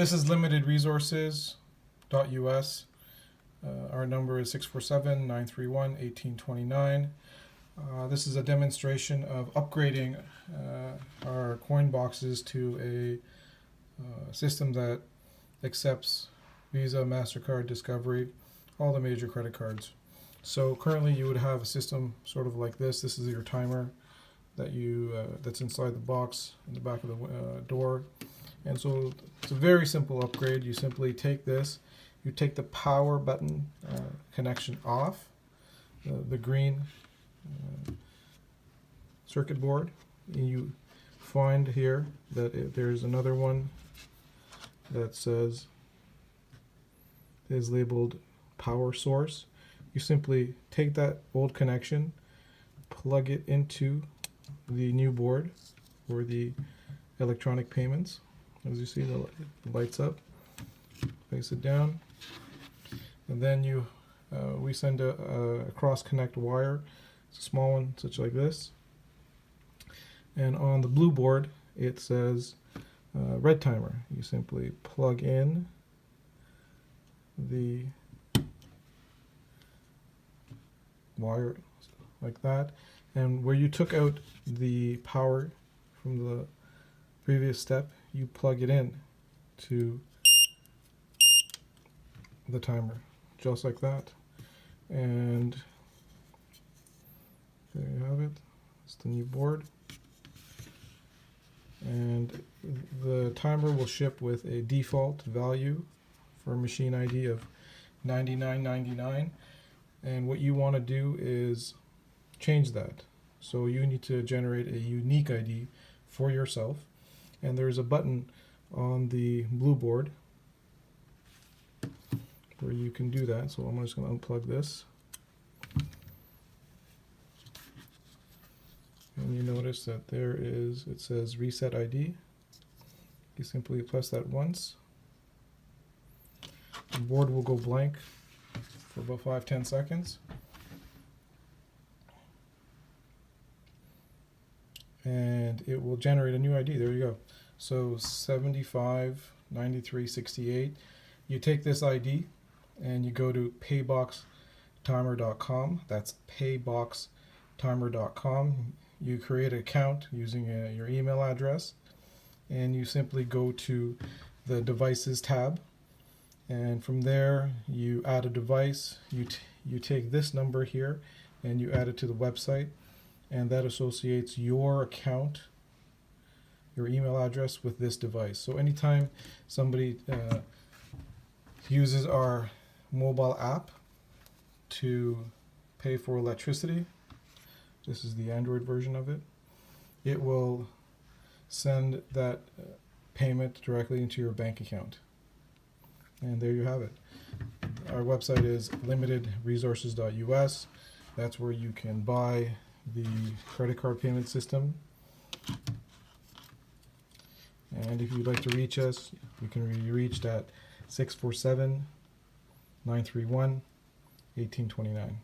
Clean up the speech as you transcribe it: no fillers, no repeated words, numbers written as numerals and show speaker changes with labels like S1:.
S1: This is limitedresources.us. Our number is 647-931-1829. This is a demonstration of upgrading our coin boxes to a system that accepts Visa, MasterCard, Discovery, all the major credit cards. So currently you would have a system sort of like this. This is your timer that that's inside the box in the back of the door. And so it's a very simple upgrade. You simply take this, you take the power button connection off, the green circuit board, and you find here that there's another one that is labeled power source. You simply take that old connection, plug it into the new board for the electronic payments. As you see, the lights up. Place it down, and then we send a cross connect wire. It's a small one, such like this. And on the blue board, it says red timer. You simply plug in the wire like that, and where you took out the power from the previous step, you plug it in to the timer, just like that. And there you have it. It's the new board, and the timer will ship with a default value for a machine ID of $99.99. And what you want to do is change that. So you need to generate a unique ID for yourself, and there's a button on the blue board where you can do that. So I'm just going to unplug this, and you notice that it says reset ID. You simply press that once. The board will go blank for about 5-10 seconds, and it will generate a new ID. There you go. So 759368. You take this ID and you go to payboxtimer.com. That's payboxtimer.com. You create an account using your email address, and you simply go to the devices tab. And from there, you add a device. You take this number here and you add it to the website, and that associates your account, your email address, with this device. So anytime somebody uses our mobile app to pay for electricity, this is the Android version of it, it will send that payment directly into your bank account. And there you have it. Our website is limitedresources.us. That's where you can buy the credit card payment system. And if you'd like to reach us, you can be reached at 647-931-1829.